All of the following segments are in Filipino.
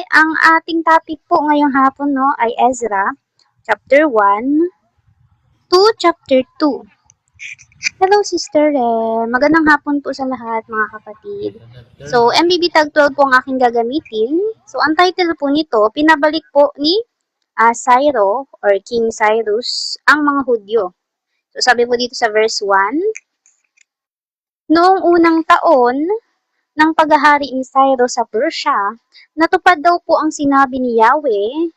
ang ating topic po ngayong hapon ay Ezra, chapter 1 to chapter 2. Hello, Sister Magandang hapon po sa lahat, mga kapatid. So, MBB Tag 12 po ang aking gagamitin. So, ang title po nito, pinabalik po ni Cyrus or King Cyrus ang mga Hudyo. So, sabi po dito sa verse 1, noong unang taon ng paghahari ni Cyrus sa Persia, natupad daw po ang sinabi ni Yahweh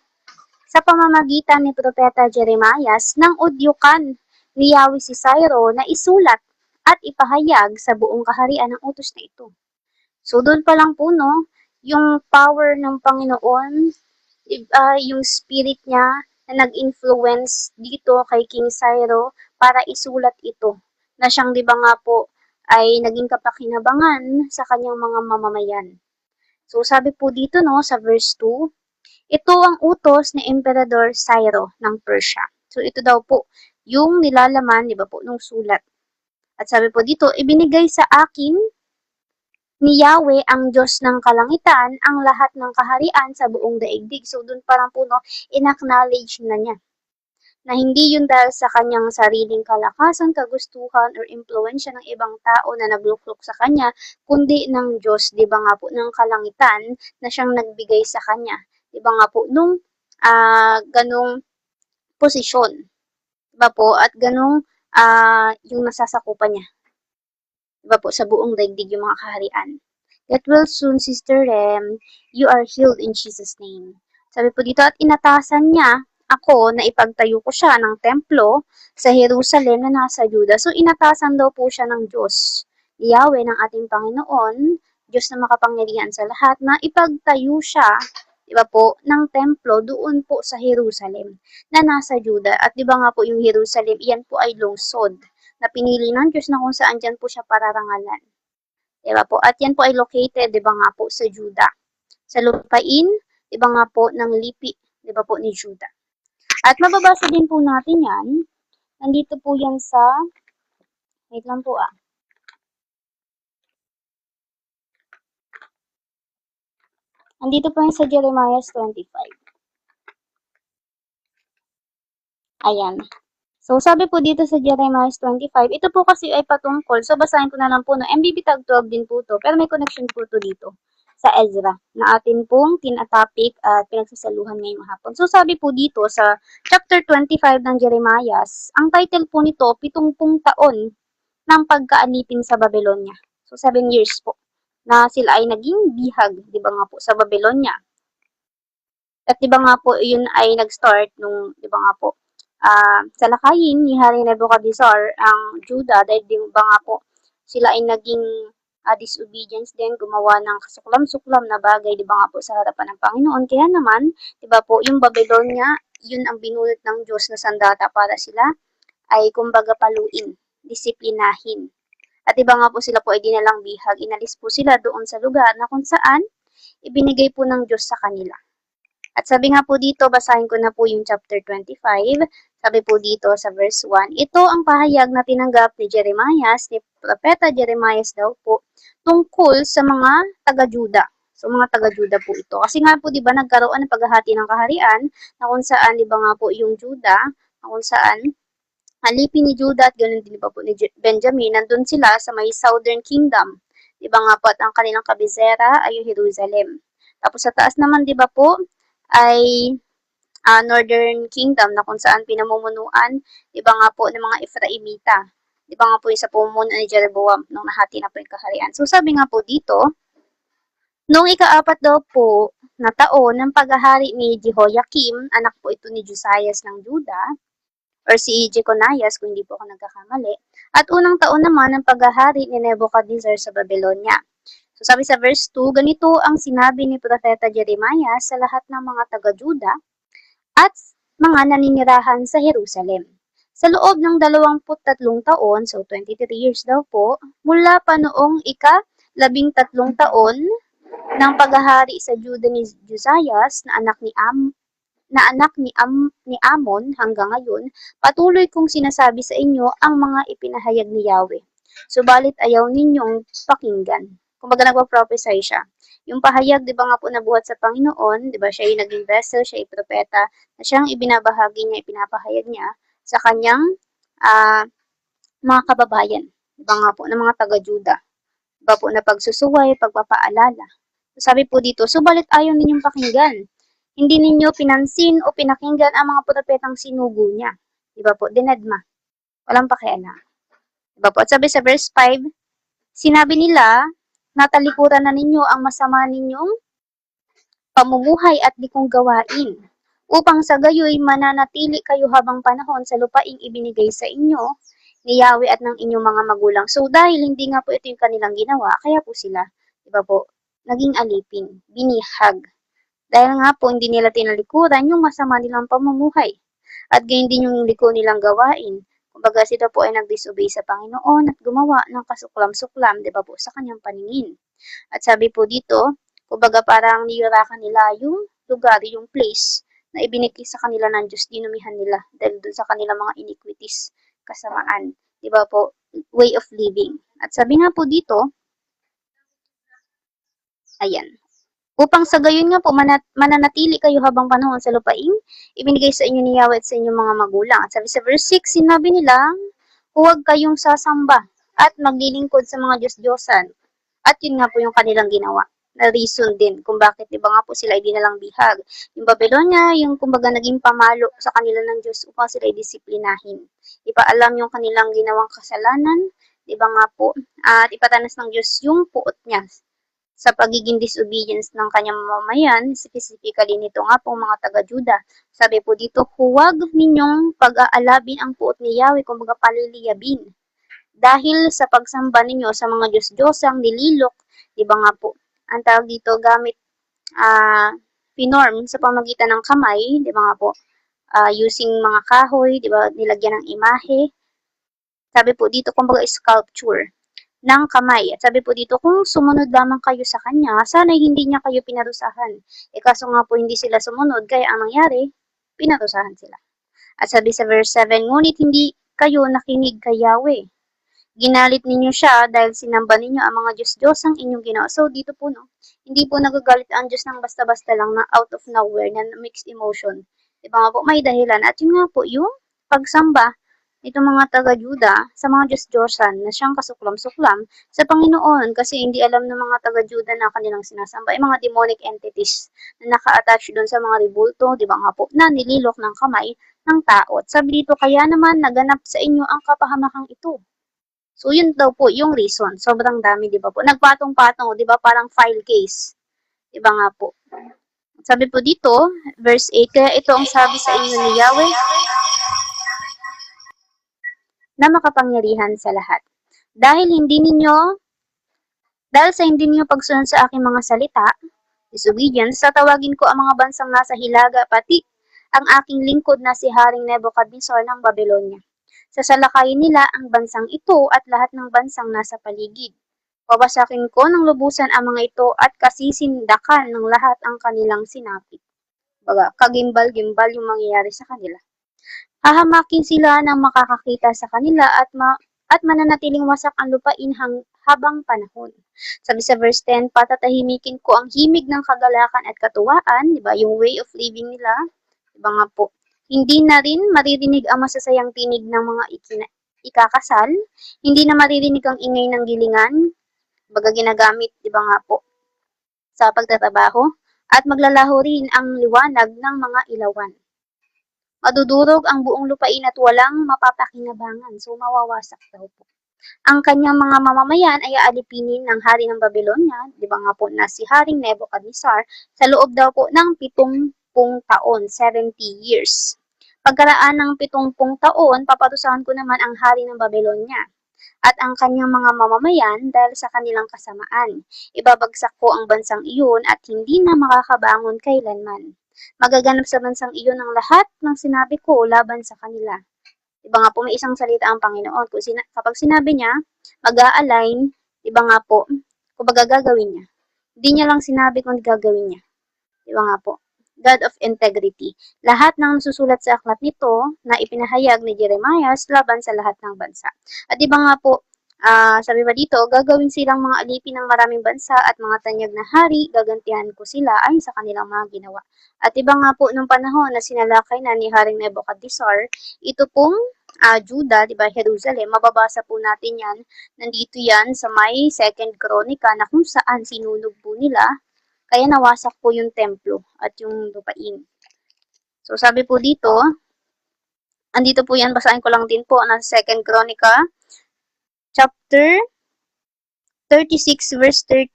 sa pamamagitan ni Propeta Jeremias nang udyukan ni Yahweh si Cyrus na isulat at ipahayag sa buong kaharian ang utos na ito. So doon pa lang po yung power ng Panginoon, yung spirit niya na nag-influence dito kay King Cyrus para isulat ito, na siyang di ba nga po ay naging kapakinabangan sa kanyang mga mamamayan. So sabi po dito sa verse 2, ito ang utos ni Emperador Cyrus ng Persia. So ito daw po yung nilalaman, di ba po, nung sulat. At sabi po dito, ibinigay sa akin ni Yahweh ang Diyos ng kalangitan ang lahat ng kaharian sa buong daigdig. So doon parang po in-acknowledge na niya na hindi yun dahil sa kanyang sariling kalakasan, kagustuhan, or impluensya ng ibang tao na nagluklok sa kanya, kundi ng Diyos, di ba nga po, ng kalangitan na siyang nagbigay sa kanya. Di ba nga po, nung ganong posisyon, di ba po, at ganong yung nasasakupan niya. Di ba po, sa buong daigdig yung mga kaharian. Get well soon, Sister Rem. You are healed in Jesus' name. Sabi po dito, at inatasan niya ako na ipagtayo ko siya ng templo sa Jerusalem na nasa Juda. So, inatasan daw po siya ng Diyos, Yahweh ng ating Panginoon, Diyos na makapangyarihan sa lahat, na ipagtayo siya, di ba po, ng templo doon po sa Jerusalem na nasa Juda. At di ba nga po yung Jerusalem, iyan po ay lungsod na pinili ng Diyos na kung saan dyan po siya pararangalan. Di ba po? At yan po ay located, di ba nga po, sa Juda. Sa lupain, di ba nga po, ng lipi, di ba po, ni Juda. At mababasa din po natin yan. Nandito po yan sa, wait lang po Nandito po yan sa Jeremiah 25. Ayan. So, sabi po dito sa Jeremiah 25, ito po kasi ay patungkol. So, basahin ko na lang po. MBB Tag 12 din po to. Pero may connection po to dito sa Ezra na atin pong tinatopic at pinagsasaluhan ngayong hapon. So, sabi po dito sa chapter 25 ng Jeremiah, ang title po nito, 70 taon ng pagkaalipin sa Babylonia. So, 7 years po na sila ay naging bihag, di ba nga po, sa Babylonia. At di ba nga po, yun ay nag-start nung, di ba nga po, salakayin ni Hari Nebuchadnezzar ang Juda dahil di ba nga po, sila ay naging disobedience din, gumawa ng kasuklam-suklam na bagay, di ba nga po, sa harapan ng Panginoon. Kaya naman, di ba po, yung Babylonia, yun ang binulot ng Diyos na sandata para sila ay kumbaga paluin, disiplinahin. At di ba nga po, sila po ay dinalang bihag, inalis po sila doon sa lugar na kung saan ibinigay po ng Diyos sa kanila. At sabi nga po dito, basahin ko na po yung chapter 25. Sabi po dito sa verse 1, ito ang pahayag na tinanggap ni Jeremias, ni Propeta Jeremias daw po, tungkol sa mga taga-Juda. So, mga taga-Juda po ito. Kasi nga po, di ba, nagkaroon ng paghahati ng kaharian, na kung saan, di ba nga po, yung Juda, na kung saan, alipin ni Juda at ganoon din, di ba po, ni Benjamin, nandun sila sa may Southern Kingdom. Di ba nga po, at ang kanilang kabisera ay yung Jerusalem. Tapos sa taas naman, di ba po, ay Northern Kingdom na kung saan pinamumunuan, di ba nga po, ng mga Ephraimita. Di ba nga po yung sa pamumunuan ni Jeroboam nung nahati na po yung kaharian. So sabi nga po dito, noong ika-4 daw po na taon ng paghahari ni Jehoiakim, anak po ito ni Josias ng Juda, or si Jeconias kung hindi po ako nagkakamali, at unang taon naman ng paghahari ni Nebuchadnezzar sa Babylonia. So sabi sa verse 2, ganito ang sinabi ni Propeta Jeremiah sa lahat ng mga taga-Juda at mga naninirahan sa Jerusalem. Sa loob ng 23 taon, so 23 years daw po, mula pa noong ika-13 taon ng paghahari sa Juda ni Josias na anak ni Amon hanggang ngayon, patuloy kong sinasabi sa inyo ang mga ipinahayag ni Yahweh. Subalit ayaw ninyong pakinggan. Kumbaga nagpa-prophesy siya. Yung pahayag, di ba nga po nabuhat sa Panginoon, di ba siya yung naging vessel, siya yung propeta, na siyang ibinabahagi niya, ipinapahayag niya sa kanyang ah, mga kababayan. Di ba nga po, ng mga taga-Juda. Di ba po na pagsusuway, pagpapaalala. Sabi po dito, subalit ayaw ninyong pakinggan. Hindi ninyo pinansin o pinakinggan ang mga propetang sinugo niya. Di ba po, dinadma. Walang pakialam. Di ba po, at sabi sa verse 5, sinabi nila, natalikuran na ninyo ang masama ninyong pamumuhay at likong gawain, upang sa gayoy mananatili kayo habang panahon sa lupaing ibinigay sa inyo ni Yahweh at ng inyong mga magulang. So dahil hindi nga po ito yung kanilang ginawa, kaya po sila, di ba po, naging alipin, binihag. Dahil nga po hindi nila tinalikuran yung masama nilang pamumuhay at gayon din yung liko nilang gawain. Kumbaga sila po ay nag-disobey sa Panginoon at gumawa ng kasuklam-suklam, di ba po, sa kanyang paningin. At sabi po dito, kumbaga parang niyurakan nila yung lugar, yung place na ibinigay sa kanila ng Diyos, dinumihan nila dahil dun sa kanilang mga iniquities, kasamaan. Di ba po, way of living. At sabi nga po dito, ayan, upang sa gayon nga po mananatili kayo habang panahon sa lupaing ibinigay sa inyo ni Yahweh at sa inyong mga magulang. At sabi sa verse 6, sinabi nila, huwag kayong sasamba at maglilingkod sa mga Diyos-Diyosan. At yun nga po yung kanilang ginawa na reason din kung bakit diba nga po sila ay dinalang bihag. Yung Babylonia, yung kumbaga naging pamalo sa kanila ng Diyos upang sila ay disiplinahin. Ipaalam yung kanilang ginawang kasalanan, diba nga po, at ipatanas ng Diyos yung puot niya sa pagiging disobedience ng kanyang mamamayan, specifically nito nga pong mga taga-Juda. Sabi po dito, huwag ninyong pag-aalabin ang puot ni Yahweh, kumbaga paliliyabin. Dahil sa pagsamba ninyo sa mga Diyos-Diyosang nililok, di ba nga po, ang tawag dito gamit pinorm sa pamagitan ng kamay, di ba nga po, using mga kahoy, di ba, nilagyan ng imahe. Sabi po dito, kumbaga sculpture ng kamay. At sabi po dito, kung sumunod lamang kayo sa kanya, sana hindi niya kayo pinarusahan. Kaso nga po hindi sila sumunod, kaya ang nangyari, pinarusahan sila. At sabi sa verse 7, ngunit hindi kayo nakinig kay Yahweh. Ginalit ninyo siya dahil sinamba ninyo ang mga Diyos-Diyos ang inyong ginawa. So dito po, no, hindi po nagagalit ang Diyos ng basta-basta lang na out of nowhere, na mixed emotion. Diba nga po, may dahilan. At yun nga po, yung pagsamba itong mga taga-Juda sa mga Diyos-Diyosan na siyang kasuklam-suklam sa Panginoon kasi hindi alam ng mga taga-Juda na kanilang sinasamba ay mga demonic entities na naka-attach doon sa mga ribulto, di ba nga po, na nililok ng kamay ng tao. At sabi dito, kaya naman naganap sa inyo ang kapahamakang ito. So, yun daw po yung reason. Sobrang dami, di ba po? Nagpatong-patong, di ba? Parang file case. Di ba nga po? Sabi po dito, verse 8, kaya ito ang sabi sa inyo ni Yahweh, na makapangyarihan sa lahat. Dahil sa hindi ninyo pagsunod sa aking mga salita, disobedience, tatawagin ko ang mga bansang nasa hilaga pati ang aking lingkod na si Haring Nebuchadnezzar ng Babylonia. Sasalakayin nila ang bansang ito at lahat ng bansang nasa paligid. Pawasakin ko ng lubusan ang mga ito at kasisindakan ng lahat ang kanilang sinapit. Baga, kagimbal-gimbal yung mangyayari sa kanila. Hahamakin sila ng makakakita sa kanila at mananatiling wasak ang lupain habang panahon. Sabi sa verse 10, patatahimikin ko ang himig ng kagalakan at katuwaan, di ba, yung way of living nila, di ba nga po, hindi na rin maririnig ang masasayang tinig ng mga ikakasal, hindi na maririnig ang ingay ng gilingan, baga ginagamit, di ba nga po, sa pagtatrabaho, at maglalaho rin ang liwanag ng mga ilawan. Madudurog ang buong lupain at walang mapapakinabangan, so mawawasak daw po. Ang kanyang mga mamamayan ay aalipinin ng hari ng Babylonia, di ba nga po na si Haring Nebuchadnezzar, sa loob daw po ng 70 taon, 70 years. Pagkaraan ng 70 taon, papatusahan ko naman ang hari ng Babylonia at ang kanyang mga mamamayan dahil sa kanilang kasamaan. Ibabagsak ko ang bansang iyon at hindi na makakabangon kailanman. Magaganap sa bansang iyon ang lahat ng sinabi ko laban sa kanila. Diba nga po, may isang salita ang Panginoon. Kapag sinabi niya, mag-a-align, diba nga po, kumbaga gagawin niya. Hindi niya lang sinabi kung gagawin niya. Diba nga po, God of integrity. Lahat ng susulat sa aklat nito na ipinahayag ni Jeremiah laban sa lahat ng bansa. At diba nga po, Sabi pa dito, gagawin silang mga alipin ng maraming bansa at mga tanyag na hari, gagantihan ko sila ayon sa kanilang mga ginawa. At iba nga po nung panahon na sinalakay na ni Haring Nebuchadnezzar, ito pong Judah, di ba, Jerusalem, mababasa po natin yan. Nandito yan sa may 2nd Chronica na kung saan sinunog po nila, kaya nawasak po yung templo at yung lupain. So sabi po dito, andito po yan, basahin ko lang din po na 2nd Chronica, chapter 36 verse 13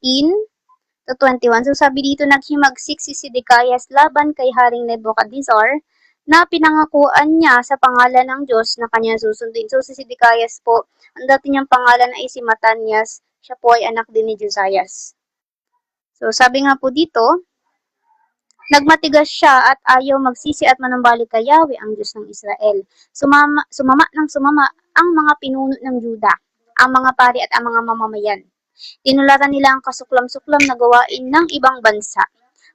to 21. So sabi dito, naghimagsik si Sidecaias laban kay Haring Nebuchadnezzar na pinangakuan niya sa pangalan ng Diyos na kanya susundin. So si Sidecaias po, ang dati niyang pangalan ay si Matanias, siya po ay anak din ni Josias. So sabi nga po dito, nagmatigas siya at ayaw magsisi at manumbalik kay Yahweh ang Diyos ng Israel. Sumama ang mga pinuno ng Juda, ang mga pari at ang mga mamamayan. Tinularan nila ang kasuklam-suklam na gawain ng ibang bansa.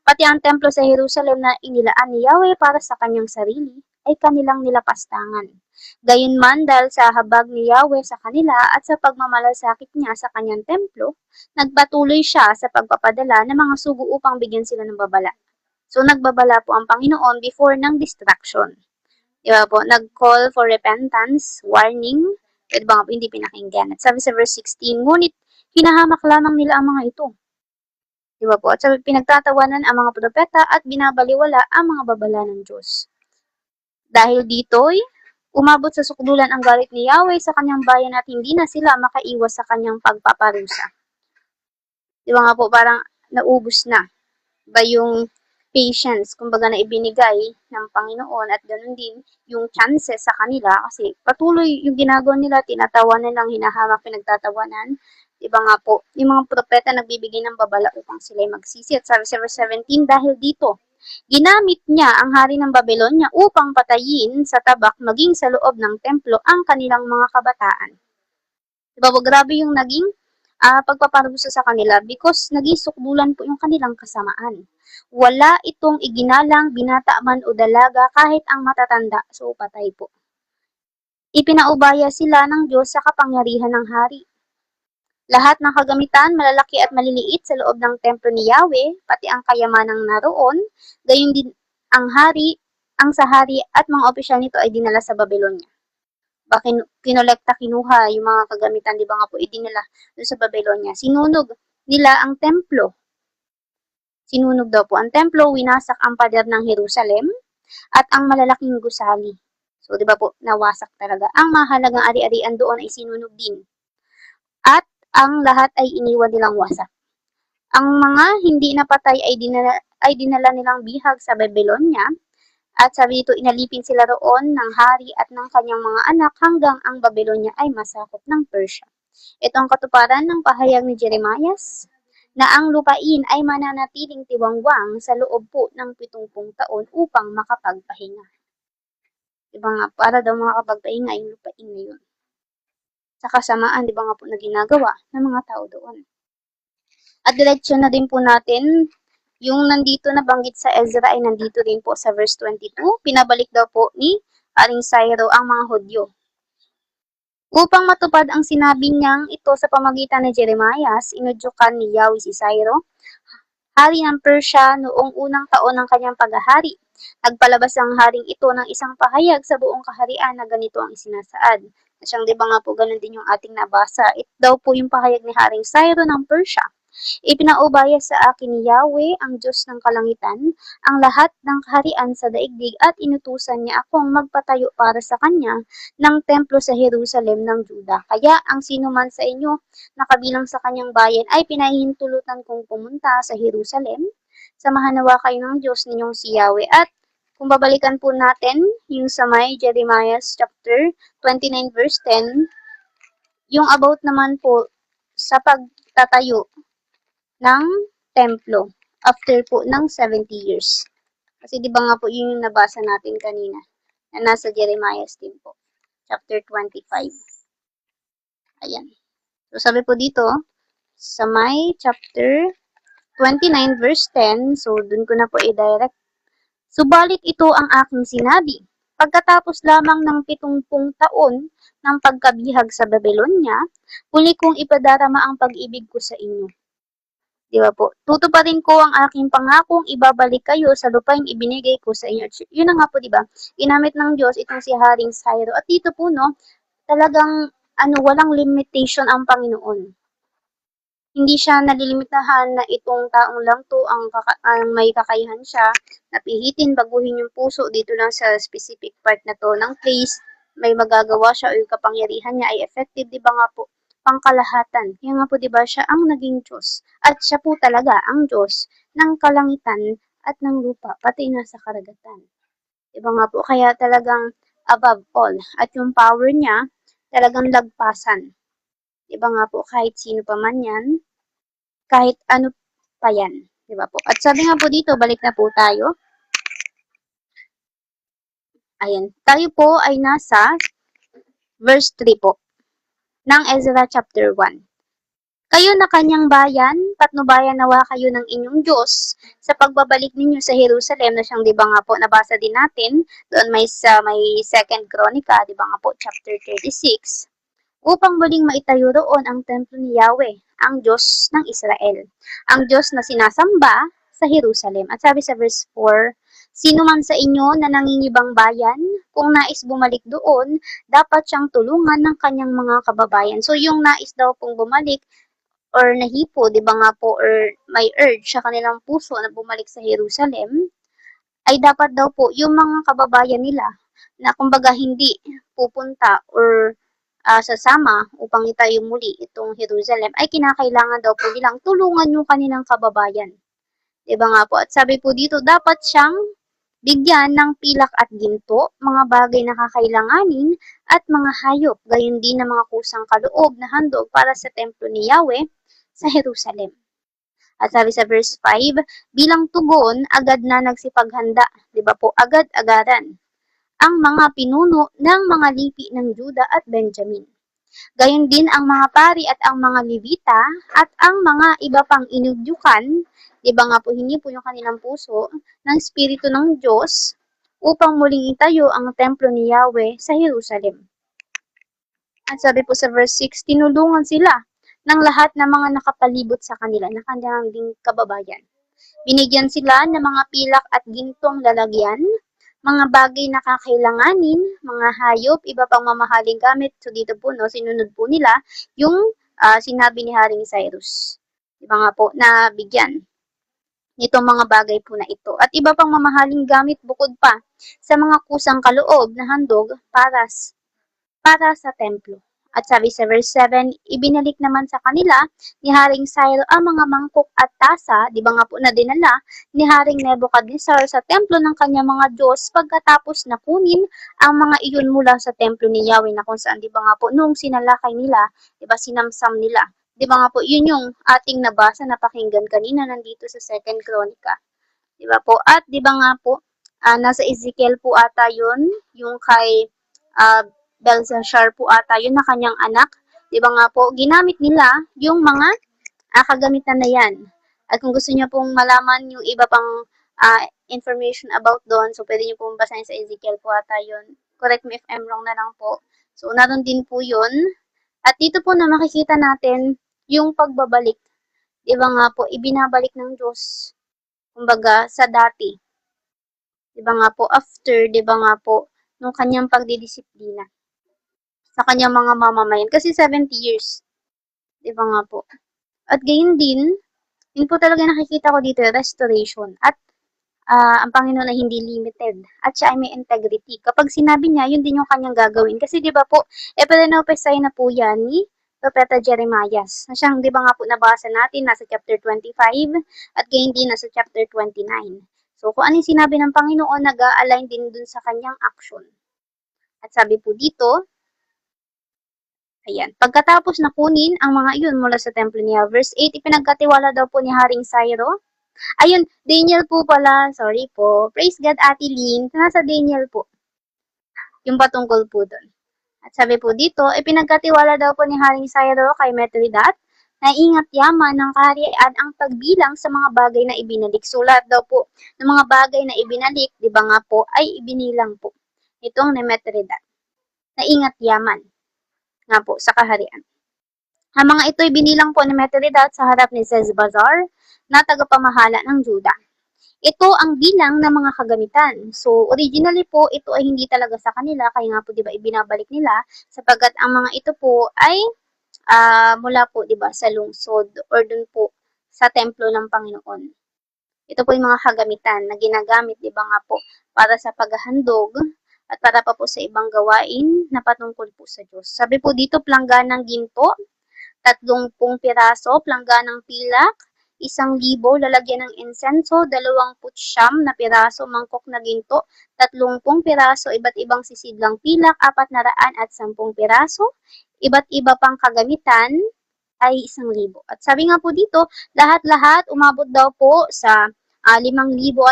Pati ang templo sa Jerusalem na inilaan ni Yahweh para sa kanyang sarili ay kanilang nilapastangan. Gayunman dahil sa habag ni Yahweh sa kanila at sa pagmamalasakit niya sa kanyang templo, nagpatuloy siya sa pagpapadala ng mga sugo upang bigyan sila ng babala. So nagbabala po ang Panginoon before ng destruction. Diba po? Nag-call for repentance, warning, at baka hindi pinakinggan. At sabi sa verse 16, ngunit hinahamak lamang nila ang mga ito. Diba po? At sabi, pinagtatawanan ang mga propeta at binabaliwala ang mga babala ng Diyos. Dahil dito'y umabot sa sukdulan ang galit ni Yahweh sa kanyang bayan at hindi na sila makaiwas sa kanyang pagpaparusa. Diba nga po, parang naubos na ba yung patience, kumbaga na ibinigay ng Panginoon at ganoon din yung chances sa kanila kasi patuloy yung ginagawa nila, tinatawanan lang, hinahamak, pinagtatawanan. Diba nga po, yung mga propeta nagbibigay ng babala upang sila magsisi. At sabi sa verse 17, dahil dito, ginamit niya ang hari ng Babylonia upang patayin sa tabak maging sa loob ng templo ang kanilang mga kabataan. Diba po, grabe yung naging pagpaparusa sa kanila because naging sukdulan po yung kanilang kasamaan. Wala itong iginalang, binata man o dalaga kahit ang matatanda, so patay po. Ipinaubaya sila ng Diyos sa kapangyarihan ng hari. Lahat ng kagamitan, malalaki at maliliit sa loob ng templo ni Yahweh, pati ang kayamanang naroon, gayon din ang sa hari at mga opisyal nito ay dinala sa Babylonia. Kinolekta, kinuha yung mga kagamitan, di ba nga po, idinala doon sa Babylonia. Sinunog nila ang templo. Sinunog daw po ang templo, winasak ang pader ng Jerusalem at ang malalaking gusali. So, di ba po, nawasak talaga. Ang mahalagang ari-arian doon ay sinunog din. At ang lahat ay iniwan nilang wasak. Ang mga hindi napatay ay dinala nilang bihag sa Babylonia. At sabi dito, inalipin sila roon ng hari at ng kanyang mga anak hanggang ang Babylonia ay masakop ng Persia. Ito ang katuparan ng pahayag ni Jeremias na ang lupain ay mananatiling tiwangwang sa loob po ng 70 taon upang makapagpahinga. Diba nga, para daw makapagpahinga yung lupain na yun. Sa kasamaan, diba nga po na ginagawa ng mga tao doon. At direksyon na din po natin, yung nandito na banggit sa Ezra ay nandito din po sa verse 22. Pinabalik daw po ni Haring Cyrus ang mga Hudyo. Upang matupad ang sinabi niyang ito sa pamagitan ni Jeremias, inudyukan ni Yahweh si Cyrus, hari ng Persia noong unang taon ng kanyang paghahari. Nagpalabas ang haring ito ng isang pahayag sa buong kaharian na ganito ang isinasaad. Siyang di ba nga po ganun din yung ating nabasa. Ito daw po yung pahayag ni Haring Cyrus ng Persia. Ipinaubaya sa akin ni Yahweh, ang Diyos ng kalangitan, ang lahat ng kaharian sa daigdig at inutusan niya akong magpatayo para sa kanya ng templo sa Jerusalem ng Juda. Kaya ang sinuman sa inyo na kabilang sa kanyang bayan ay pinahihintulutan kong pumunta sa Jerusalem. Samahan nawa kayo ng Diyos ninyong si Yahweh. At kung babalikan po natin yung sa may Jeremiah chapter 29 verse 10, yung about naman po sa pagtatayo ng templo after po ng 70 years. Kasi di ba nga po yun yung nabasa natin kanina na nasa Jeremiah din po, chapter 25. Ayan. So sabi po dito, sa may chapter 29 verse 10, so dun ko na po i-direct. Subalit ito ang aking sinabi, Pagkatapos lamang ng 70 taon ng pagkabihag sa Babylonia, muli kong ipadarama ang pag-ibig ko sa inyo. Di ba po? Tutuparin ko ang aking pangakong ibabalik kayo sa lupaing ibinigay ko sa inyo. Yun na nga po, di ba? Ginamit ng Diyos itong si Haring Cyrus. At dito po, no, talagang walang limitation ang Panginoon. Hindi siya nalilimitahan na itong taong lang to ang may kakayahan siya na pihitin, baguhin yung puso dito lang sa specific part na to ng place. May magagawa siya o yung kapangyarihan niya ay effective, di ba nga po? Pangkalahatan. Kaya nga po, di ba, siya ang naging Diyos. At siya po talaga ang Diyos ng kalangitan at ng lupa, pati na sa karagatan. Di ba nga po? Kaya talagang above all. At yung power niya, talagang lagpasan. Di ba nga po, kahit sino pa man yan, kahit ano pa yan. Di ba po? At sabi nga po dito, balik na po tayo. Ayan. Tayo po ay nasa verse 3 po ng Ezra chapter 1. Kayo na kanyang bayan, patnubayan nawa kayo ng inyong Diyos sa pagbabalik ninyo sa Jerusalem na siyang, di ba nga po, nabasa din natin, doon may 2 Chronica, di ba nga po, chapter 36, upang muling maitayo roon ang templo ni Yahweh, ang Diyos ng Israel, ang Diyos na sinasamba sa Jerusalem. At sabi sa verse 4, sino man sa inyo na nangingibang bayan, kung nais bumalik doon, dapat siyang tulungan ng kanyang mga kababayan. So yung nais daw pong bumalik, or nahipo, di ba nga po, or may urge sa kanilang puso na bumalik sa Jerusalem, ay dapat daw po yung mga kababayan nila na kumbaga hindi pupunta or sasama upang itayo muli itong Jerusalem, ay kinakailangan daw po nilang tulungan yung kanilang kababayan. Di ba nga po? At sabi po dito, dapat siyang bigyan ng pilak at ginto, mga bagay na kakailanganin, at mga hayop, gayon din ng mga kusang kaloob na handog para sa templo ni Yahweh sa Jerusalem. At sabi sa verse 5, bilang tugon, agad na nagsipaghanda, di ba po, agad-agaran, ang mga pinuno ng mga lipi ng Juda at Benjamin. Gayon din ang mga pari at ang mga Levita at ang mga iba pang inudyukan, di ba nga po, hindi po yung kanilang puso, ng Espiritu ng Diyos upang muling itayo ang templo ni Yahweh sa Jerusalem. At sabi po sa verse 6, tinulungan sila ng lahat ng mga nakapalibot sa kanila na kanilang ding kababayan. Binigyan sila ng mga pilak at gintong lalagyan, mga bagay na kakailanganin, mga hayop, iba pang mamahaling gamit. So dito po, no, sinunod po nila yung sinabi ni Haring Cyrus. Diba nga po, na bigyan nitong mga bagay po na ito. At iba pang mamahaling gamit bukod pa sa mga kusang kaloob na handog para sa templo. At sabi sa verse 7, ibinalik naman sa kanila ni Haring Cyrus ang mga mangkok at tasa, di ba nga po na dinala ni Haring Nebuchadnezzar sa templo ng kanyang mga Diyos pagkatapos na kunin ang mga iyon mula sa templo ni Yahweh na kung saan, di ba nga po, nung sinalakay nila, di ba sinamsam nila. Di ba nga po, yun yung ating nabasa na pakinggan kanina nandito sa 2 Chronica. Di ba po? At di ba nga po, nasa Ezekiel po ata yun, yung kay Belshazzar po ata yun na kanyang anak. Di ba nga po, ginamit nila yung mga kagamitan na yan. At kung gusto niyo pong malaman yung iba pang information about doon, so pwede niyo pong basahin sa Ezekiel po ata yun. Correct me if I'm wrong na lang po. So, naroon din po yun. At dito po na makikita natin yung pagbabalik. Di ba nga po, ibinabalik ng Diyos, kumbaga, sa dati. Di ba nga po, after, di ba nga po, nung kanyang pagdidisiplina sa kanyang mga mamamayan. Kasi 70 years. Di ba nga po? At gayon din, yun po talaga nakikita ko dito, restoration. At ang Panginoon ay hindi limited. At siya ay may integrity. Kapag sinabi niya, yun din yung kanyang gagawin. Kasi di ba po, pinopesay na po yan ni Propeta Jeremiah. Na siyang, di ba nga po, nabasa natin, nasa chapter 25, at gayon din nasa chapter 29. So, kung ano yung sinabi ng Panginoon, nag-a-align din dun sa kanyang action. At sabi po dito, ayan. Pagkatapos na kunin ang mga iyon mula sa templo niya, verse 8, ipinagkatiwala daw po ni Haring Cyrus. Ayun, Daniel po pala. Sorry po. Praise God, Ate Lynn. Nasa Daniel po. Yung patungkol po doon. At sabi po dito, ipinagkatiwala daw po ni Haring Cyrus kay Mithridates na ingat yaman ng kaharian ang pagbilang sa mga bagay na ibinalik. So, lahat daw po ng mga bagay na ibinalik, di ba nga po, ay ibinilang po. itong Nemetridad na ingat yaman nga po sa kaharian. Ang mga ito'y binilang po ni Mithridat sa harap ni Sesbazar na tagapamahala ng Juda. Ito ang bilang ng mga kagamitan. So, originally po, ito ay hindi talaga sa kanila, kaya nga po, di ba, ibinabalik nila, sapagkat ang mga ito po ay mula po, di ba, sa lungsod or dun po sa templo ng Panginoon. Ito po yung mga kagamitan na ginagamit, di ba nga po, para sa paghahandog at para pa po sa ibang gawain na patungkol po sa Diyos. Sabi po dito, plangganang ginto, 30 piraso, plangganang pilak, 1,000 lalagyan ng insenso, 29 na piraso mangkok na ginto, 30 piraso iba't ibang sisidlang pilak, 410 piraso, iba't iba pang kagamitan ay 1,000. At sabi nga po dito, lahat-lahat umabot daw po sa 5,400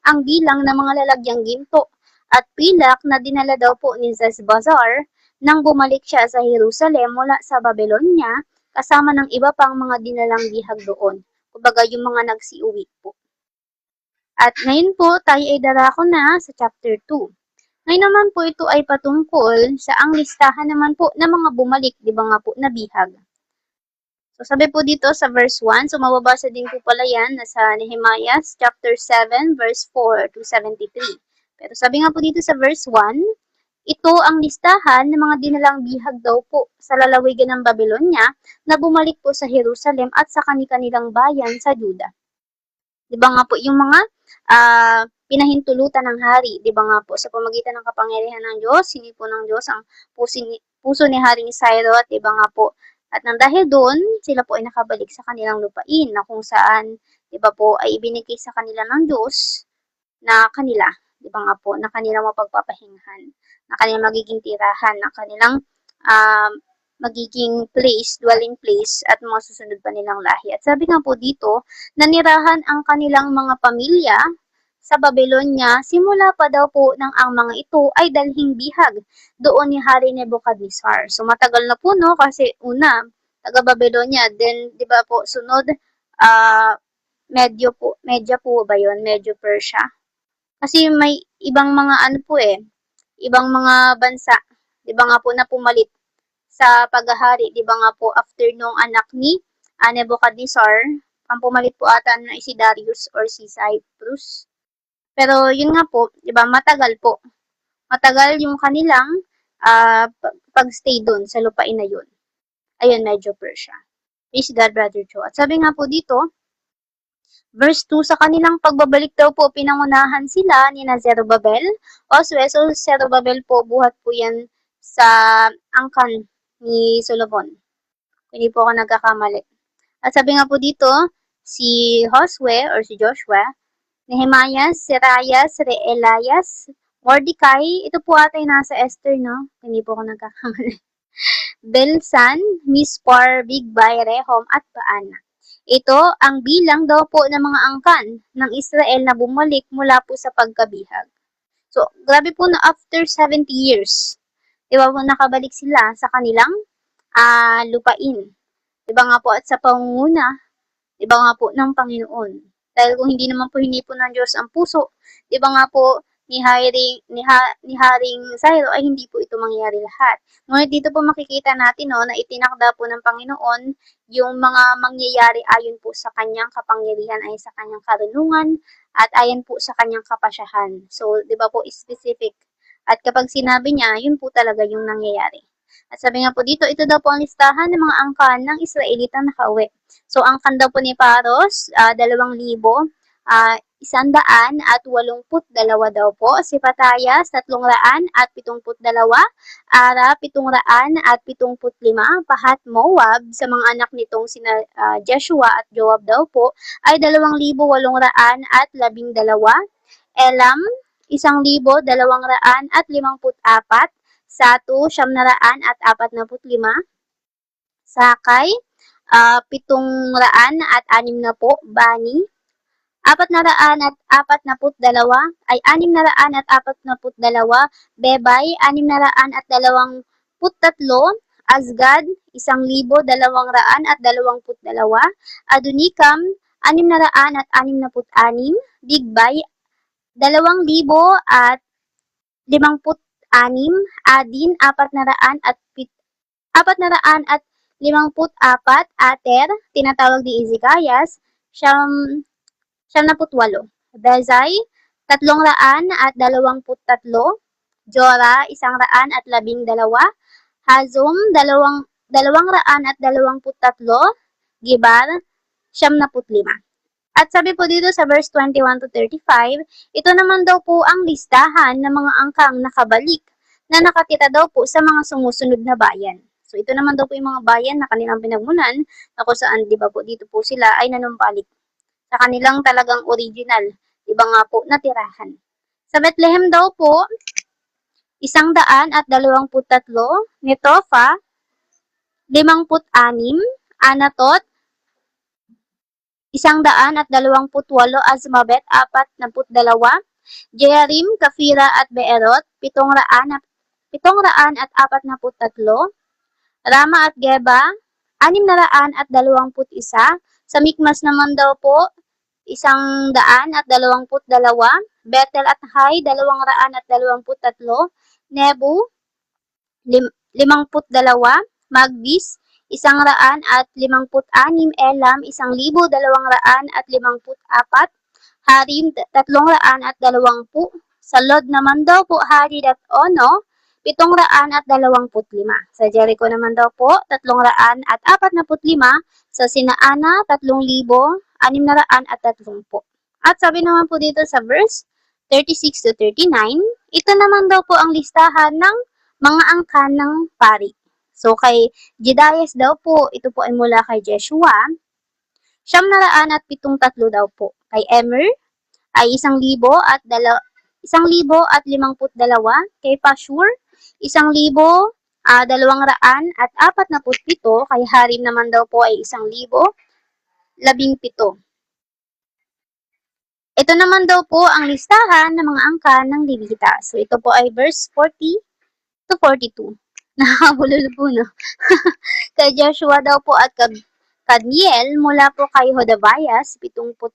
ang bilang ng mga lalagyang ginto at pilak na dinala daw po ni Sesbazar nang bumalik siya sa Jerusalem mula sa Babylonia kasama ng iba pang mga dinalang bihag doon. Kumbaga yung mga nagsiuwi po. At ngayon po, tayo ay darako na sa chapter 2. Ngayon naman po ito ay patungkol sa ang listahan naman po ng mga bumalik, di ba nga po, na bihag. So sabi po dito sa verse 1, so mababasa din po pala yan sa Nehemiah chapter 7 verse 4 to 73. Pero sabi nga po dito sa verse 1, ito ang listahan ng mga dinalang bihag daw po sa lalawigan ng Babylonia na bumalik po sa Jerusalem at sa kanilang bayan sa Juda. Di ba nga po yung mga pinahintulutan ng hari, di ba nga po sa pamagitan ng kapangyarihan ng Diyos, sinipo ng Diyos ang puso ni Haring Cyrus, at di ba nga po, at nang dahil doon, sila po ay nakabalik sa kanilang lupain na kung saan, di ba po, ay ibinigay sa kanila ng Diyos na kanila, di ba nga po, na kanilang mapagpapahingahan, na kanilang magiging tirahan, na kanilang magiging place, dwelling place, at mga susunod pa nilang lahi. At sabi nga po dito, nanirahan ang kanilang mga pamilya sa Babylonia, simula pa daw po nang ang mga ito ay dalhing bihag doon ni Hari Nebuchadnezzar. So matagal na po, no, kasi una, taga Babylonia, then di ba po sunod Media po ba 'yon? Medyo Persia. Kasi may ibang mga ano po ibang mga bansa, di ba nga po na pumalit sa paghahari, di ba nga po after nung anak ni Nebuchadnezzar, ang pumalit po ata na si Darius or si Cyrus. Pero yun nga po, di ba, matagal po. Matagal yung kanilang pagstay doon sa lupain na yun. Ayun, medyo Persia. Praise God, Brother Joe. At sabi nga po dito, verse 2, sa kanilang pagbabalik daw po, pinangunahan sila ni Zerubabel. So Zerubabel po, buhat po yan sa angkan ni Solomon. Hindi po ako nagkakamali. At sabi nga po dito, si Josue or si Joshua, Nehemiah, Seraias, Reelias, Mordecai, ito po ata nasa Esther, no? Hindi po ako nagkakamali. Belsan, Mispar, Bigvai, Rehum, at Baana. Ito ang bilang daw po ng mga angkan ng Israel na bumalik mula po sa pagkabihag. So, grabe po na after 70 years, di ba po nakabalik sila sa kanilang lupain. Di ba nga po at sa pangunguna, di ba nga po ng Panginoon. Dahil kung hindi naman po hinipo ng Diyos ang puso, di ba nga po ni Haring Cyrus ay hindi po ito mangyayari lahat. Ngunit dito po makikita natin na itinakda po ng Panginoon yung mga mangyayari ayon po sa kanyang kapangyarihan ay sa kanyang karunungan at ayon po sa kanyang kapasyahan. So, di ba po specific. At kapag sinabi niya, yun po talaga yung nangyayari. At sabi nga po dito, ito daw po ang listahan ng mga angkan ng Israelitang nakauwi. So, angkan daw po ni Paros, 2,000, 182 daw po. Si Patayas, 372. Ara, 775. Pahat Moab, sa mga anak nitong sina Jeshua at Joab daw po, ay 2,812. Elam, 1,254. Satu, 945. Sakay, 760. Bani, 442 ay 642. Bebay, 623. Asgad, 1,222. Adonikam, 666. Bigbay, 2,000 at 56, Adin 454, Ater, tinatawag ni Izikayas, Siyam 78, Bezai 323, Jora 112, Hazum 223, Gibar 75. At sabi po dito sa verse 21 to 35, ito naman daw po ang listahan ng mga angkang nakabalik na nakatira daw po sa mga sumusunod na bayan. So ito naman daw po yung mga bayan na kanilang pinagmulan na kung saan, di ba po, dito po sila ay nanumbalik sa kanilang talagang original, iba nga po, natirahan. Sa Bethlehem daw po, 123, Netofa, 56, Anatot, 128, Azmaveth, 42, Jearim, Kafira at Beerot, 743, Rama at Geba, 621, sa Mikmas naman daw po, 122, Bethel at Hai, 223, Nebu, 52, Magbis, 156, Elam, 1,254, Harim, 320, sa Lod naman daw po, Hadid at Ono, 725, sa Jericho naman daw po, 345, sa Sinaana, 3,630. At sabi naman po dito sa verse 36 to 39, ito naman daw po ang listahan ng mga angkan ng pari. So kay Jedaias daw po, ito po ay mula kay Jeshua, 773 daw po. Kay Emer ay 1,052. Kay Pashur, 1,247. Kay Harim naman daw po ay 1,017. Ito naman daw po ang listahan ng mga angkan ng Levita. So ito po ay verse 40 to 42. Nakakabulol po, no? Kay Joshua daw po at Kadmiel mula po kay Hodavias, 74.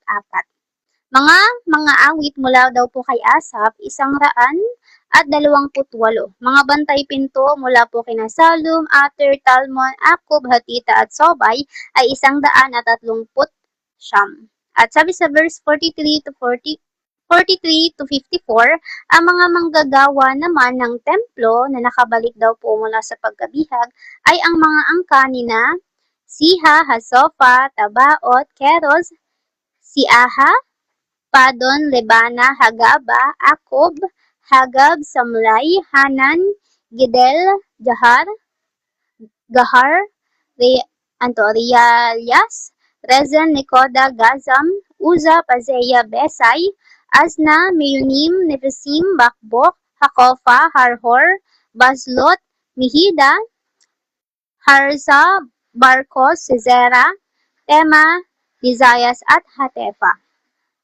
Mga awit mula daw po kay Asap, 128. Mga bantay pinto mula po kina Salum, Ater, Talmon, Akub, Hatita at Sobay ay 130. At sabi sa verse 43 to 54, ang mga manggagawa naman ng templo na nakabalik daw po mula sa pagkabihag ay ang mga angka nina Siha, Hasofa, Tabaot, Keros, Siaha, Padon, Lebana, Hagaba, Akob, Hagab, Samlay, Hanan, Gidel, Gahar, Rialyas, Rezen, Nekoda, Gazam, Uza, Pazeya, Besay, Asna, Meyunim, Nefisim, Bakbok, Hakofa, Harhor, Bazlot, Mihida, Harza, Barkos, Sisera, Tema, Dizayas at Hatefa.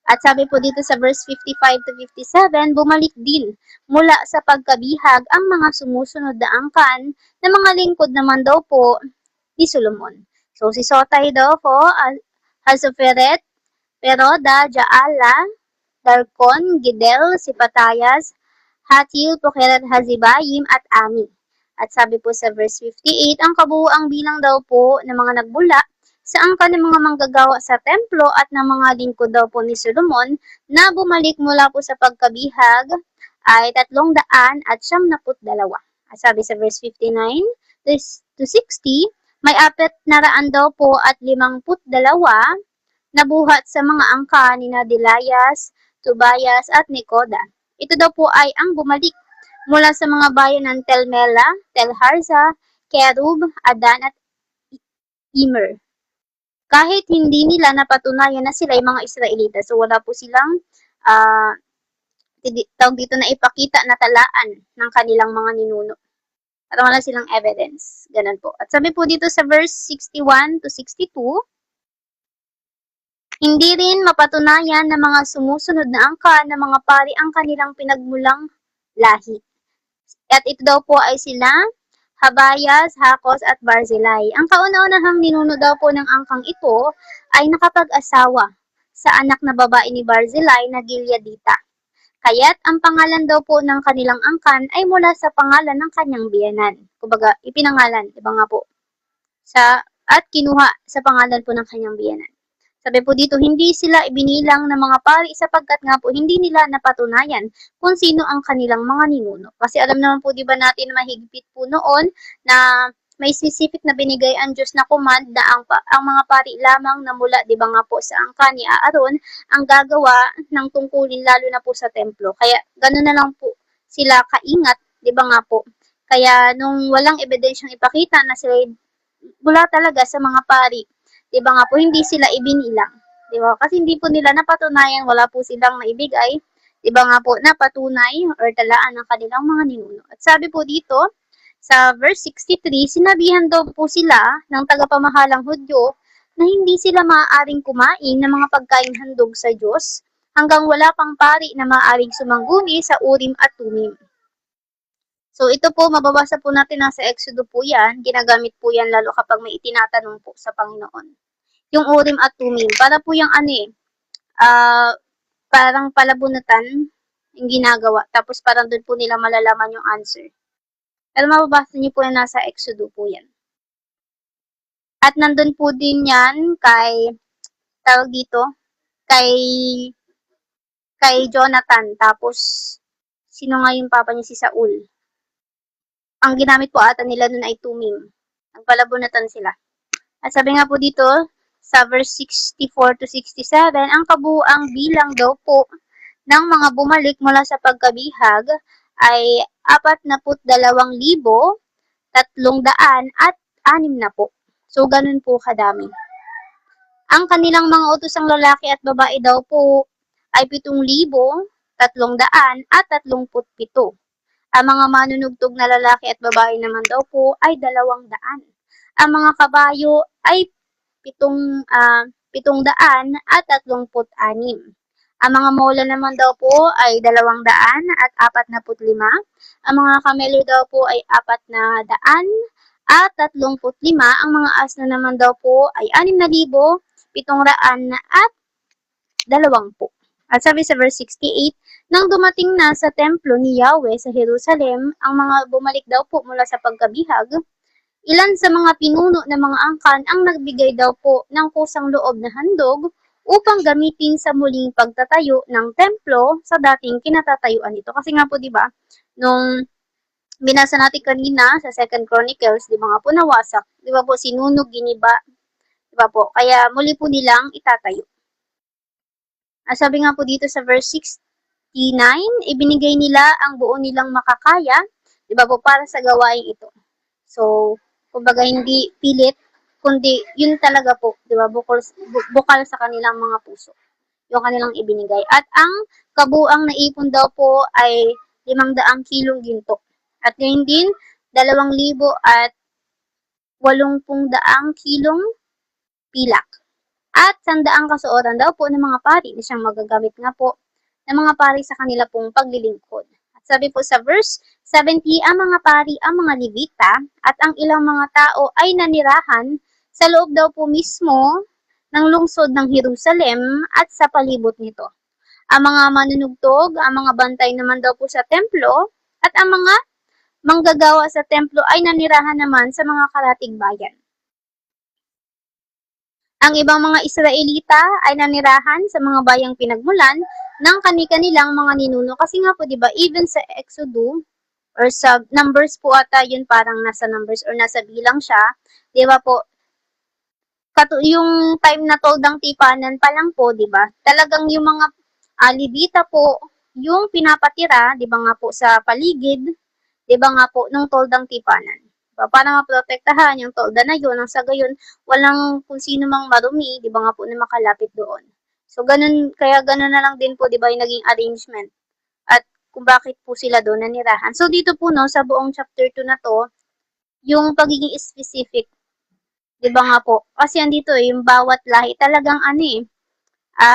At sabi po dito sa verse 55 to 57, bumalik din mula sa pagkabihag ang mga sumusunod na angkan na mga lingkod naman daw po ni Solomon. So si Sotay daw po, Hasoferet, Peroda, Jaala, Darkon, Gidel, Sipatayas, Hatil, Pokeret, Hazibayim, at Ami. At sabi po sa verse 58, ang kabuuang bilang daw po ng mga nagbula sa angka ng mga manggagawa sa templo at ng mga lingkod daw po ni Solomon na bumalik mula po sa pagkabihag ay 372. At sabi sa verse 59 to 60, may 400 daw po at 52 na buhat sa mga angka ni Dilayas, Tobias at Nekoda. Ito daw po ay ang bumalik mula sa mga bayan ng Telmela, Telharza, Kerub, Adan at Immer. Kahit hindi nila napatunayan na sila ay mga Israelita, so wala po silang tawag dito na ipakita na talaan ng kanilang mga ninuno. At wala silang evidence. Ganun po. At sabi po dito sa verse 61 to 62, hindi rin mapatunayan ng mga sumusunod na angka ng mga pari ang kanilang pinagmulang lahi. At ito daw po ay sila, Habayas, Hakos at Barzillai. Ang kauna-unahang ninuno daw po ng angkang ito ay nakapag-asawa sa anak na babae ni Barzillai na Gileadita. Kaya't ang pangalan daw po ng kanilang angkan ay mula sa pangalan ng kanyang biyenan. Kumbaga, ipinangalan, di ba nga po? At kinuha sa pangalan po ng kanyang biyenan. Sabi po dito, hindi sila ibinilang ng mga pari sapagkat nga po hindi nila napatunayan kung sino ang kanilang mga ninuno. Kasi alam naman po, di ba natin mahigpit po noon na may specific na binigay ang Diyos na command na ang mga pari lamang na mula, di ba nga po, sa angkan ni Aaron ang gagawa ng tungkulin lalo na po sa templo. Kaya gano'n na lang po sila kaingat, di ba nga po. Kaya nung walang ebidensyang ipakita na sila mula talaga sa mga pari, di ba nga po, hindi sila ibinilang. Di ba? Kasi hindi po nila napatunayan, wala po silang naibigay, di ba nga po, napatunay or talaan ng kanilang mga ninuno. At sabi po dito, sa verse 63, sinabihan daw po sila ng tagapamahalang Hudyo na hindi sila maaaring kumain ng mga pagkain handog sa Diyos hanggang wala pang pari na maaaring sumangguni sa Urim at Tumim. So, ito po, mababasa po natin nasa Exodo po yan. Ginagamit po yan lalo kapag may itinatanong po sa Panginoon. Yung Urim at Tumim, para po yung parang palabunutan yung ginagawa. Tapos parang doon po nila malalaman yung answer. Pero mababasa niyo po yan nasa Exodo po yan. At nandun po din yan kay Jonathan. Tapos, sino nga yung papa niya, si Saul. Ang ginamit po ata nila nun ay Tumim. Nagpalabunatan sila. At sabi nga po dito, sa verse 64 to 67, ang kabuuang bilang daw po ng mga bumalik mula sa pagkabihag ay 42,360 po. So, ganun po kadami. Ang kanilang mga utosang lalaki at babae daw po ay 7,337. Ang mga manunugtog na lalaki at babae naman daw po ay 200. Ang mga kabayo ay 736. Ang mga mola naman daw po ay 245. Ang mga kamelo daw po ay 435. Ang mga asno naman daw po ay 6,720. At sabi sa verse 68, nang dumating na sa templo ni Yahweh sa Jerusalem, ang mga bumalik daw po mula sa pagkabihag, ilan sa mga pinuno ng mga angkan ang nagbigay daw po ng kusang loob na handog upang gamitin sa muling pagtatayo ng templo sa dating kinatatayuan nito. Kasi nga po, di ba, nung binasa natin kanina sa 2 Chronicles, di ba nga po nawasak, di ba po sinunog, giniba, di ba po, kaya muli po nilang itatayo. Sabi nga po dito sa verse 69, ibinigay nila ang buo nilang makakaya, di ba po, para sa gawain ito. So, kumbaga hindi pilit, kundi yun talaga po, di ba, bukal sa kanilang mga puso, yung kanilang ibinigay. At ang kabuang naipon daw po ay 500 kilong ginto. At ngayon din, 2,080 kilong pilak. At 100 kasuotan daw po ng mga pari na siyang magagamit nga po ng mga pari sa kanila pong paglilingkod. At sabi po sa verse 70, ang mga pari, ang mga Levita, at ang ilang mga tao ay nanirahan sa loob daw po mismo ng lungsod ng Jerusalem at sa palibot nito. Ang mga manunugtog, ang mga bantay naman daw po sa templo, at ang mga manggagawa sa templo ay nanirahan naman sa mga karatig bayan. Ang ibang mga Israelita ay nanirahan sa mga bayang pinagmulan ng kani-kanilang mga ninuno. Kasi nga po, di ba, even sa Exodus or sa Numbers po ata yun, parang nasa Numbers or nasa bilang siya, di ba po, yung time na toldang tipanan pa lang po, di ba, talagang yung mga Levita po, yung pinapatira, di ba nga po, sa paligid, di ba nga po, ng toldang tipanan. Para maprotektahan yung tolda na yun, ang sa gayon, walang kung sino mang marumi, di ba nga po, na makalapit doon. So, kaya ganun na lang din po, di ba, yung naging arrangement. At kung bakit po sila doon nanirahan. So, dito po, no, sa buong chapter 2 na to, yung pagiging specific, di ba nga po, kasi andito, yung bawat lahi, talagang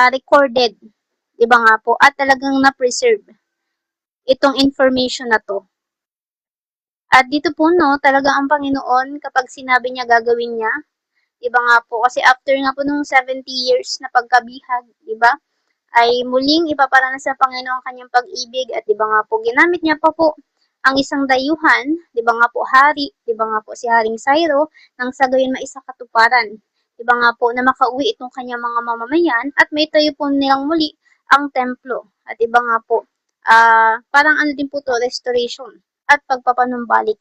recorded, di ba nga po, at talagang na-preserve itong information na to. At dito po, no, talaga ang Panginoon, kapag sinabi niya gagawin niya, di ba nga po, kasi after nga po nung 70 years na pagkabihag, di ba, ay muling ipaparanas sa Panginoon ang kanyang pag-ibig at di ba nga po ginamit niya pa po ang isang dayuhan, di ba nga po hari, di ba nga po si Haring Syro, nang sa gayon maisakatuparan. Di ba nga po na makauwi itong kanyang mga mamamayan at may tayo po nilang muli ang templo. At di ba nga po, parang ano din po to, restoration at pagpapanumbalik.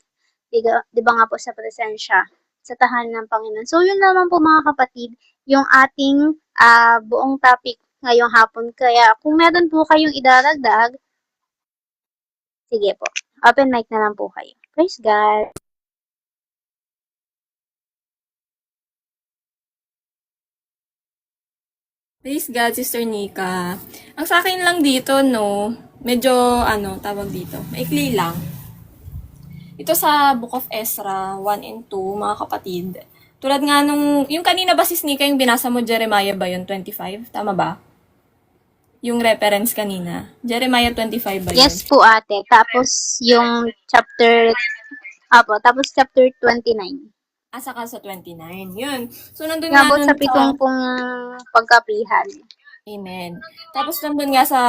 Di ba nga po sa presensya sa tahanan ng Panginoon. So, yun naman po mga kapatid, yung ating buong topic ngayong hapon. Kaya, kung meron po kayong idaragdag, sige po, open mic na lang po kayo. Praise God! Praise God, Sister Nika. Ang sa akin lang dito, no, medyo, tawag dito, maikli lang. Ito sa Book of Ezra 1 and 2, mga kapatid. Tulad nga nung, yung kanina ba, Sis Nika, yung binasa mo, Jeremiah ba yun, 25? Tama ba? Yung reference kanina. Jeremiah 25 ba yun? Yes po ate. Tapos yung chapter 29. Saka sa 29. Yun. So, nandun nga Ngabot nun sa pitong pong pagkapihan. Amen. Tapos nandun nga sa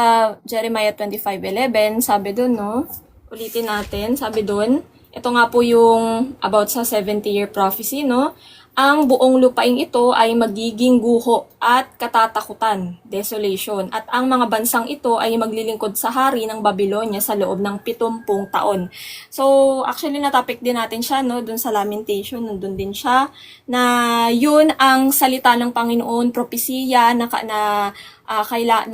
Jeremiah 25:11, sabi dun, no? Ulitin natin, sabi dun, ito nga po yung about sa 70-year prophecy, no? Ang buong lupaing ito ay magiging guho at katatakutan, desolation. At ang mga bansang ito ay maglilingkod sa hari ng Babylonia sa loob ng 70 taon. So, actually na-topic din natin siya, no? Dun sa Lamentation, nandun din siya, na yun ang salita ng Panginoon, propesiya na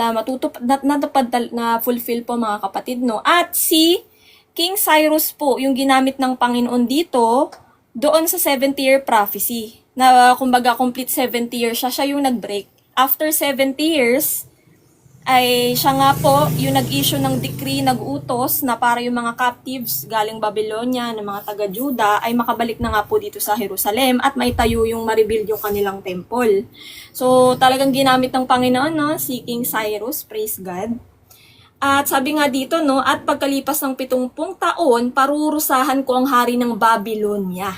matutupad, na fulfill po mga kapatid, no? At si King Cyrus po, yung ginamit ng Panginoon dito, doon sa 70-year prophecy, na kumbaga complete 70 years siya yung nag-break. After 70 years, ay siya nga po yung nag-issue ng decree, nag-utos na para yung mga captives galing Babylonia, ng mga taga-Juda, ay makabalik na nga po dito sa Jerusalem at maitayo yung ma-rebuild yung kanilang temple. So, talagang ginamit ng Panginoon, no? Si King Cyrus, praise God. At sabi nga dito, no, at pagkalipas ng 70 taon, parurusahan ko ang hari ng Babylonia.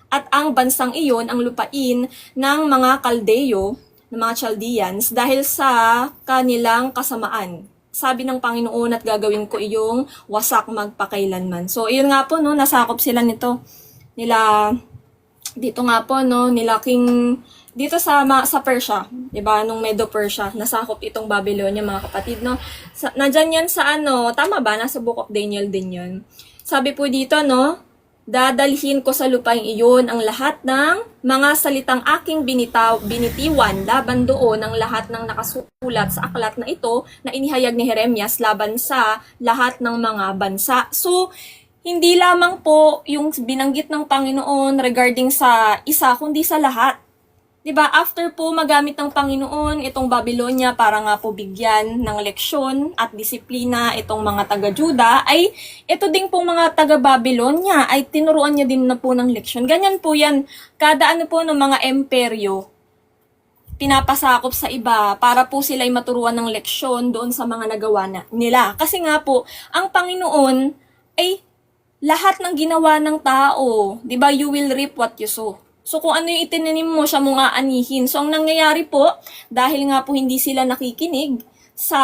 At ang bansang iyon ang lupain ng mga Kaldeo, ng mga Chaldeans, dahil sa kanilang kasamaan. Sabi ng Panginoon at gagawin ko iyong wasak magpakailanman. So, iyon nga po, no, nasakop sila nito. Dito nga po, no, dito sa Persia, 'di ba? Nung Medo-Persia, nasakop itong Babylonia, mga kapatid, no. Nandiyan yan sa tama ba? Nasa Book of Daniel din 'yon. Sabi po dito, no, dadalhin ko sa lupaing iyon ang lahat ng mga salitang aking binitiwan laban doon ang lahat ng nakasulat sa aklat na ito na inihayag ni Jeremias laban sa lahat ng mga bansa. So, hindi lamang po yung binanggit ng Panginoon regarding sa isa, kundi sa lahat. 'Di ba? After po magamit ng Panginoon itong Babylonia para nga po bigyan ng leksyon at disiplina itong mga taga-Juda, ay ito ding pong mga taga-Babylonia ay tinuruan niya din na po ng leksyon. Ganyan po yan. Kada po ng mga emperyo, pinapasakop sa iba para po sila ay maturuan ng leksyon doon sa mga nagawa nila. Kasi nga po, ang Panginoon ay lahat ng ginawa ng tao, 'di ba? You will reap what you sow. So, kung ano yung itinanim mo, siya mo nga anihin. So, ang nangyayari po, dahil nga po hindi sila nakikinig sa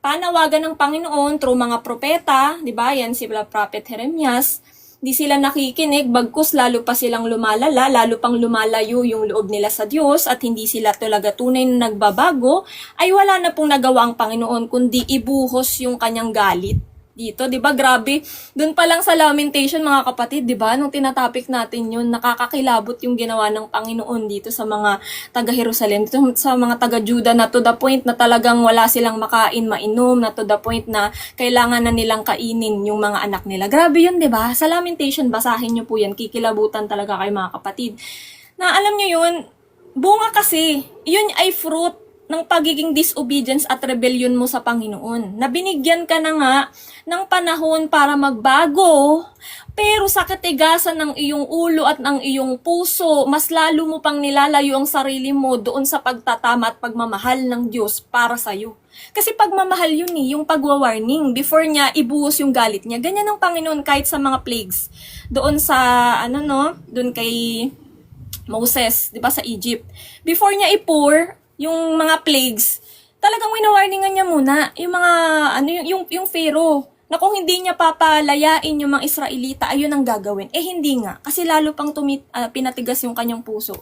panawagan ng Panginoon through mga propeta, di ba? Yan si Prophet Jeremias, di sila nakikinig, bagkus lalo pa silang lumalala, lalo pang lumalayo yung loob nila sa Diyos at hindi sila talaga tunay na nagbabago, ay wala na pong nagawa ang Panginoon kundi ibuhos yung kanyang galit dito, 'di ba? Grabe. Doon pa lang sa Lamentation, mga kapatid, 'di ba? Nung tinatopic natin 'yun, nakakakilabot yung ginawa ng Panginoon dito sa mga taga-Jerusalem, dito sa mga taga-Juda, na to the point na talagang wala silang makain, mainom, na to the point na kailangan na nilang kainin yung mga anak nila. Grabe 'yun, 'di ba? Sa Lamentation, basahin niyo po 'yan. Kikilabutan talaga kayo, mga kapatid. Na alam niyo 'yun, bunga kasi, 'yun ay fruit ng pagiging disobedience at rebellion mo sa Panginoon. Na binigyan ka na nga ng panahon para magbago, pero sa katigasan ng iyong ulo at ng iyong puso, mas lalo mo pang nilalayo ang sarili mo doon sa pagtatama at pagmamahal ng Diyos para sa'yo. Kasi pagmamahal yun yung pagwa-warning before niya ibuhos yung galit niya. Ganyan ang Panginoon kahit sa mga plagues. Doon sa, doon kay Moses, di ba, sa Egypt. Before niya i-pour yung mga plagues, talagang winawarningan niya muna yung mga, ano, yung Pharaoh, na kung hindi niya papalayain yung mga Israelita, ayun ang gagawin. Eh, hindi nga. Kasi lalo pang pinatigas yung kanyang puso.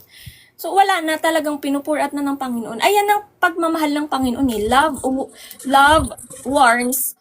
So, wala na, talagang pinupur out na ng Panginoon. Ayan ang pagmamahal ng Panginoon eh. Love warns,